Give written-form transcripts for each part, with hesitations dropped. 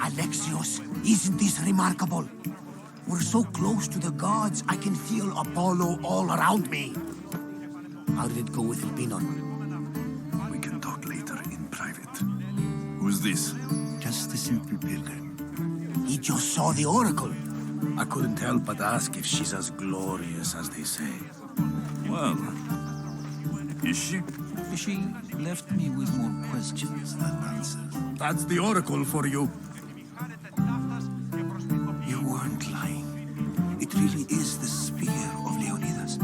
Alexios, isn't this remarkable? We're so close to the gods, I can feel Apollo all around me. How did it go with Elpinon? We can talk later in private. Who's this? Just a simple pilgrim. He just saw the oracle. I couldn't help but ask if she's as glorious as they say. Well, is she? She left me with more questions than answers. That's the oracle for you. You weren't lying. It really is the spear of Leonidas.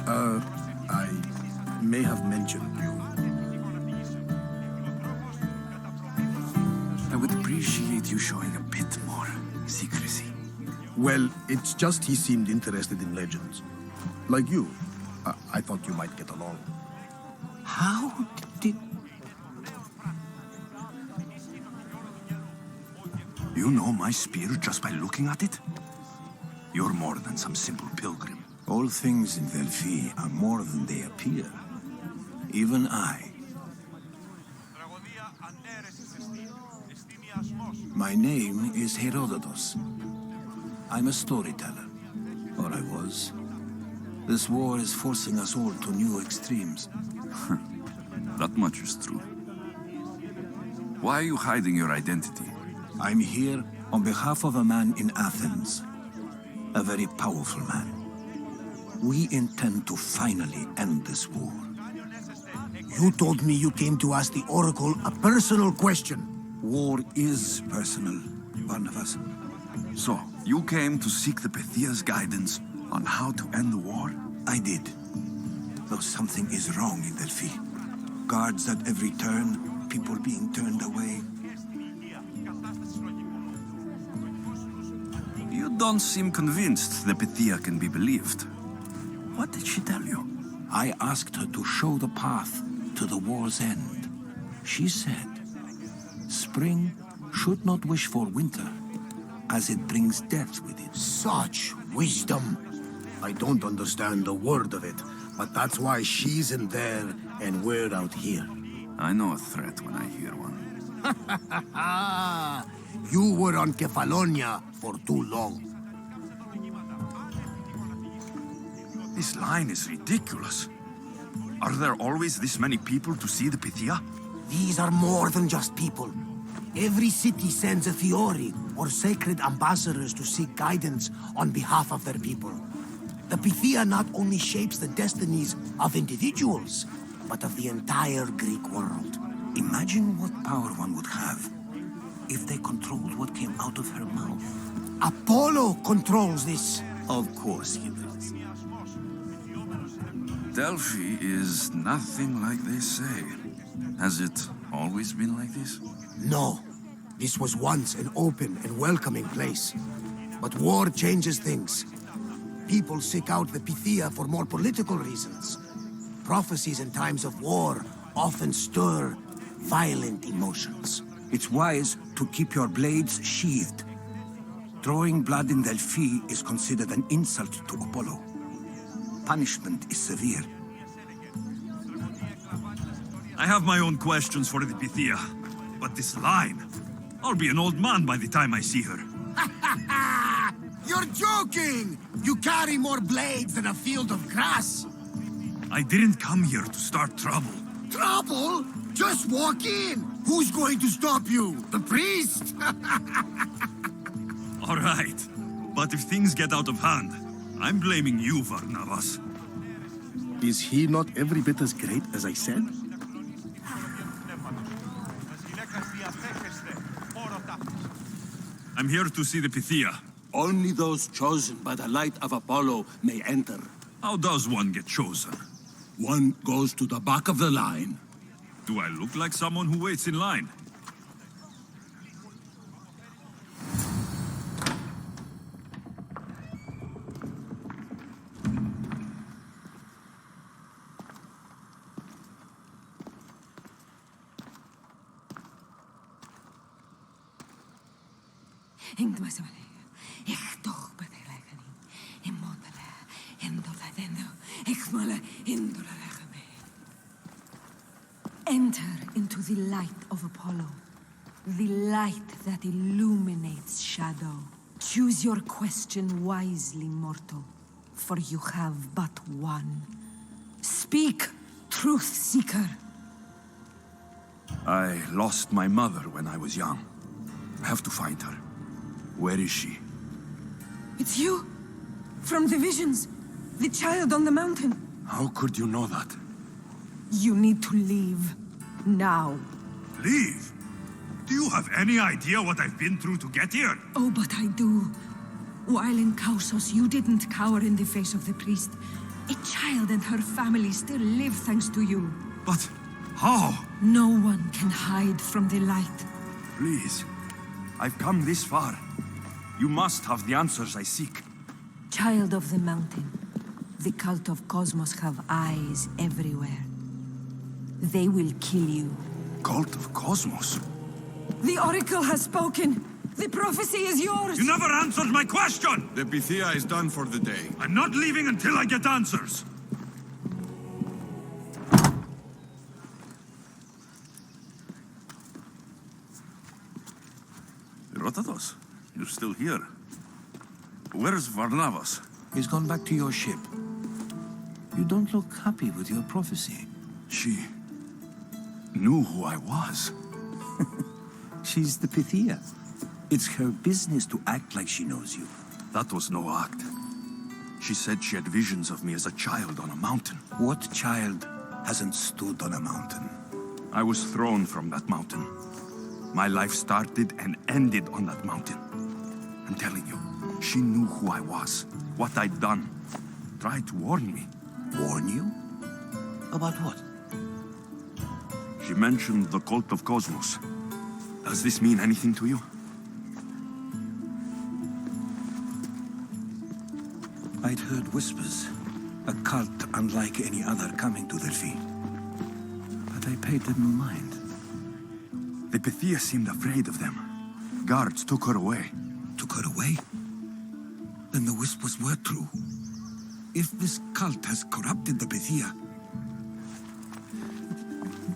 I may have mentioned you. I would appreciate you showing a bit more secrecy. Well, it's just he seemed interested in legends. Like you. I thought you might get along. How did... You know my spear just by looking at it? You're more than some simple pilgrim. All things in Delphi are more than they appear. Even I. My name is Herodotus. I'm a storyteller. Or I was. This war is forcing us all to new extremes. That much is true. Why are you hiding your identity? I'm here on behalf of a man in Athens. A very powerful man. We intend to finally end this war. You told me you came to ask the oracle a personal question. War is personal, Barnabas. So, you came to seek the Pythia's guidance on how to end the war? I did. Though something is wrong in Delphi. Guards at every turn, people being turned away. You don't seem convinced the Pythia can be believed. What did she tell you? I asked her to show the path to the war's end. She said, spring should not wish for winter, as it brings death with it. Such wisdom. I don't understand a word of it, but that's why she's in there and we're out here. I know a threat when I hear one. You were on Kefalonia for too long. This line is ridiculous. Are there always this many people to see the Pythia? These are more than just people. Every city sends a Fiori, or sacred ambassadors to seek guidance on behalf of their people. The Pythia not only shapes the destinies of individuals, but of the entire Greek world. Imagine what power one would have if they controlled what came out of her mouth. Apollo controls this. Of course he does. Delphi is nothing like they say. Has it always been like this? No. This was once an open and welcoming place. But war changes things. People seek out the Pythia for more political reasons. Prophecies in times of war often stir violent emotions. It's wise to keep your blades sheathed. Drawing blood in Delphi is considered an insult to Apollo. Punishment is severe. I have my own questions for the Pythia, but this line... I'll be an old man by the time I see her. You're joking! You carry more blades than a field of grass. I didn't come here to start trouble. Trouble? Just walk in! Who's going to stop you? The priest? All right, but if things get out of hand, I'm blaming you, Barnabas. Is he not every bit as great as I said? I'm here to see the Pythia. Only those chosen by the light of Apollo may enter. How does one get chosen? One goes to the back of the line. Do I look like someone who waits in line? Enter into the light of Apollo, the light that illuminates shadow. Choose your question wisely, mortal, for you have but one. Speak, truth seeker. I lost my mother when I was young. I have to find her. Where is she? It's you, from the visions, the child on the mountain. How could you know that? You need to leave, now. Leave? Do you have any idea what I've been through to get here? Oh, but I do. While in Kausos, you didn't cower in the face of the priest. A child and her family still live thanks to you. But how? No one can hide from the light. Please. I've come this far. You must have the answers I seek. Child of the mountain, the cult of Cosmos have eyes everywhere. They will kill you. Cult of Cosmos? The Oracle has spoken. The prophecy is yours. You never answered my question! The Pythia is done for the day. I'm not leaving until I get answers! Herodotus, you're still here. Where's Varnavas? He's gone back to your ship. You don't look happy with your prophecy. She knew who I was. She's the Pythia. It's her business to act like she knows you. That was no act. She said she had visions of me as a child on a mountain. What child hasn't stood on a mountain? I was thrown from that mountain. My life started and ended on that mountain. I'm telling you, she knew who I was, what I'd done. Tried to warn me. Warn you? About what? She mentioned the cult of Cosmos. Does this mean anything to you? I'd heard whispers. A cult unlike any other coming to Delphi. But I paid them no mind. The Pythia seemed afraid of them. Guards took her away. Took her away? Then the whispers were true. If this cult has corrupted the Pythia,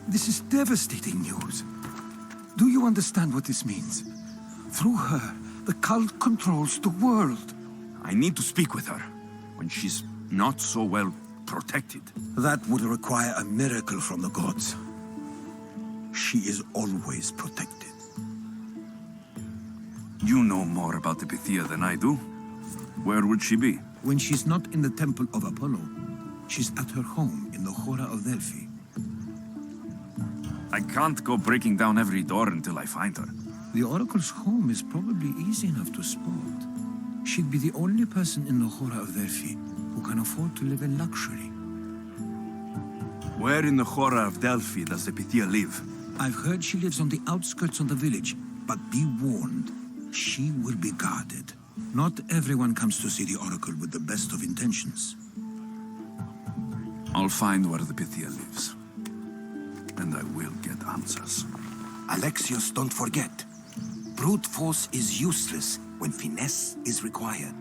this is devastating news. Do you understand what this means? Through her, the cult controls the world. I need to speak with her when she's not so well protected. That would require a miracle from the gods. She is always protected. You know more about the Pythia than I do. Where would she be? When she's not in the temple of Apollo, she's at her home in the Hora of Delphi. I can't go breaking down every door until I find her. The Oracle's home is probably easy enough to spot. She'd be the only person in the Hora of Delphi who can afford to live in luxury. Where in the Hora of Delphi does the Pythia live? I've heard she lives on the outskirts of the village, but be warned, she will be guarded. Not everyone comes to see the Oracle with the best of intentions. I'll find where the Pythia lives. And I will get answers. Alexios, don't forget. Brute force is useless when finesse is required.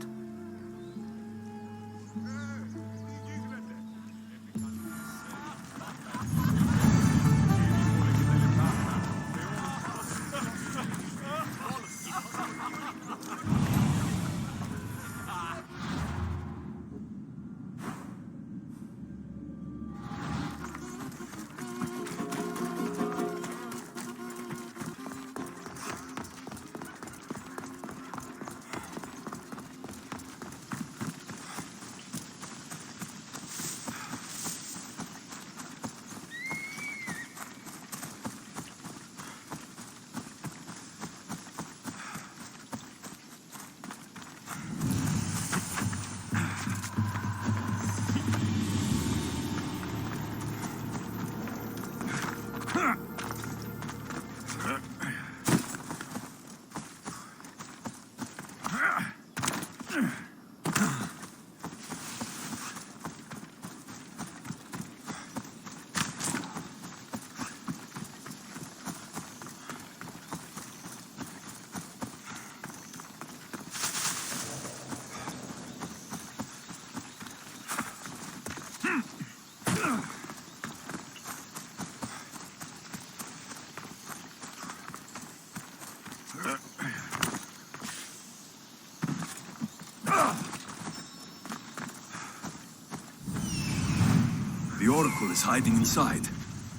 The Oracle is hiding inside.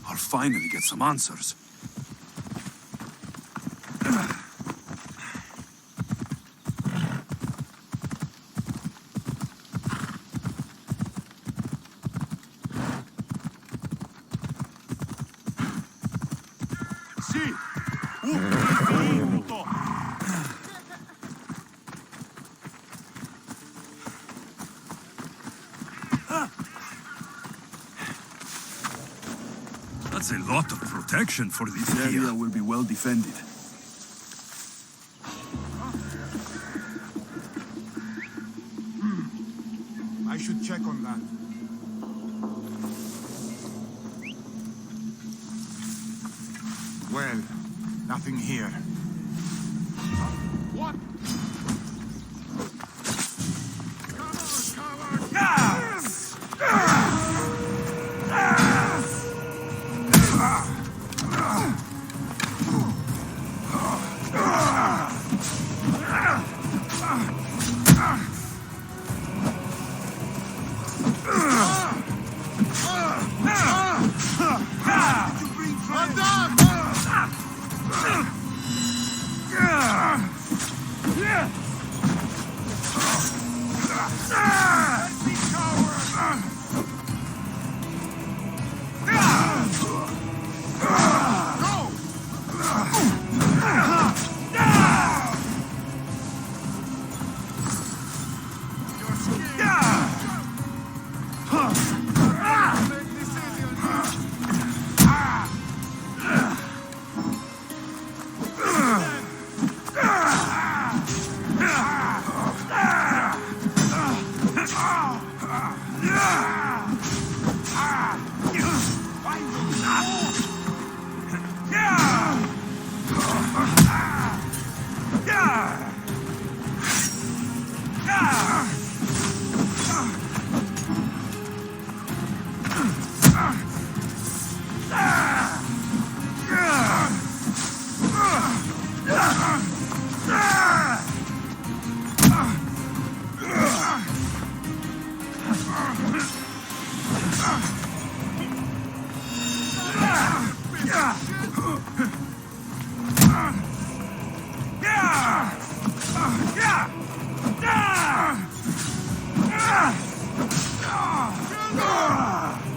I'll finally get some answers. That's a lot of protection for this area. Will be well defended. I should check on that. Well, nothing here. What?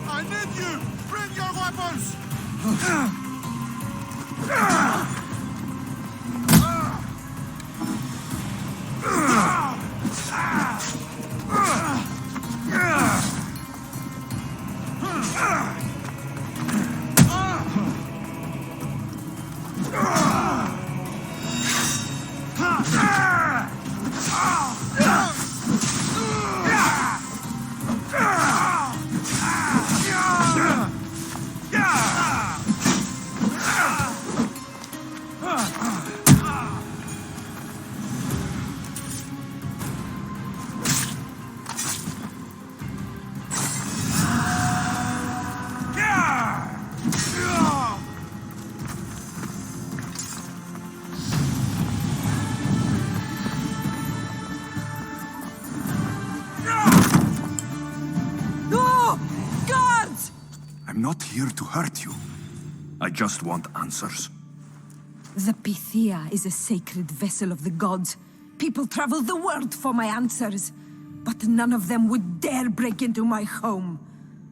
I need you! Bring your weapons! I'm not here to hurt you. I just want answers. The Pythia is a sacred vessel of the gods. People travel the world for my answers. But none of them would dare break into my home.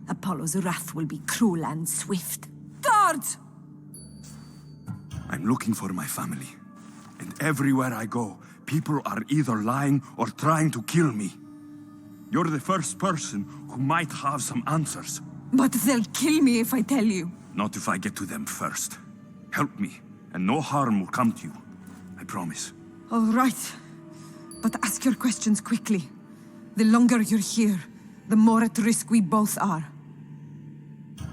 Apollo's wrath will be cruel and swift. Guards! I'm looking for my family. And everywhere I go, people are either lying or trying to kill me. You're the first person who might have some answers. But they'll kill me if I tell you. Not if I get to them first. Help me, and no harm will come to you. I promise. All right. But ask your questions quickly. The longer you're here, the more at risk we both are.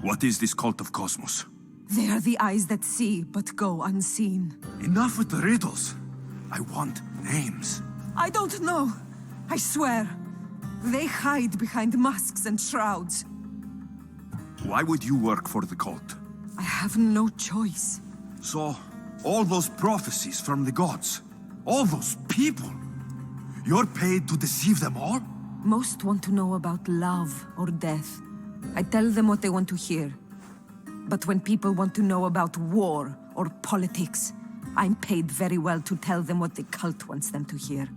What is this cult of Cosmos? They are the eyes that see, but go unseen. Enough with the riddles. I want names. I don't know. I swear. They hide behind masks and shrouds. Why would you work for the cult? I have no choice. So, all those prophecies from the gods, all those people, you're paid to deceive them all? Most want to know about love or death. I tell them what they want to hear. But when people want to know about war or politics, I'm paid very well to tell them what the cult wants them to hear.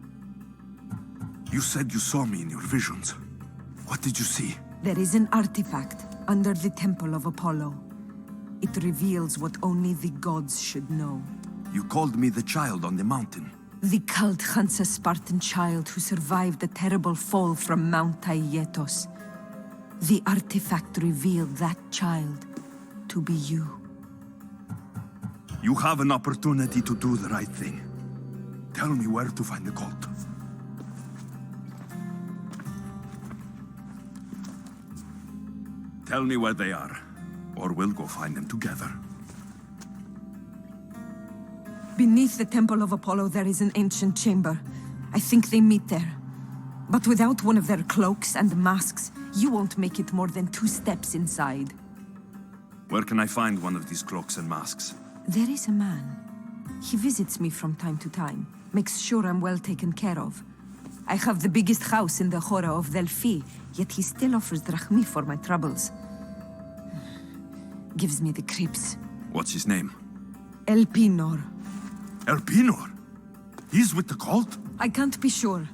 You said you saw me in your visions. What did you see? There is an artifact under the Temple of Apollo. It reveals what only the gods should know. You called me the child on the mountain. The cult hunts a Spartan child who survived the terrible fall from Mount Aietos. The artifact revealed that child to be you. You have an opportunity to do the right thing. Tell me where to find the cult. Tell me where they are, or we'll go find them together. Beneath the Temple of Apollo there is an ancient chamber. I think they meet there. But without one of their cloaks and masks, you won't make it more than 2 steps inside. Where can I find one of these cloaks and masks? There is a man. He visits me from time to time, makes sure I'm well taken care of. I have the biggest house in the Hora of Delphi, yet he still offers drachmi for my troubles. Gives me the creeps. What's his name? Elpinor. Elpinor? He's with the cult? I can't be sure,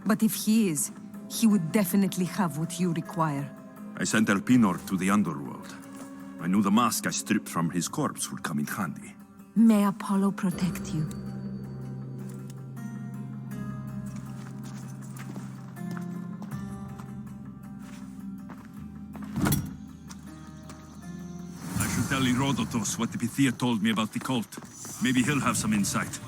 but if he is, he would definitely have what you require. I sent Elpinor to the underworld. I knew the mask I stripped from his corpse would come in handy. May Apollo protect you. I should tell Herodotus what the Pythia told me about the cult. Maybe he'll have some insight.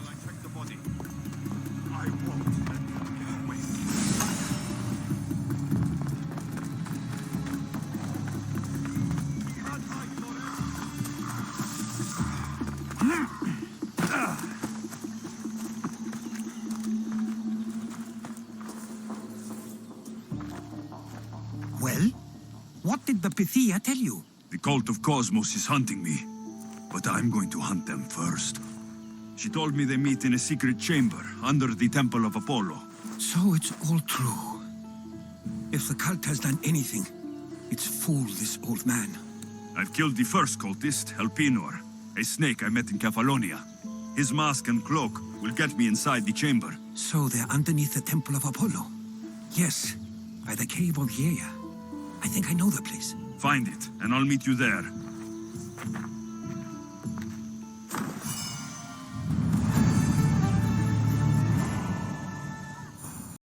Well, what did the Pythia tell you? The cult of Cosmos is hunting me, but I'm going to hunt them first. She told me they meet in a secret chamber under the Temple of Apollo. So it's all true. If the cult has done anything, it's fooled this old man. I've killed the first cultist, Elpinor, a snake I met in Cephalonia. His mask and cloak will get me inside the chamber. So they're underneath the Temple of Apollo. Yes, by the cave of Yea. I think I know the place. Find it, and I'll meet you there.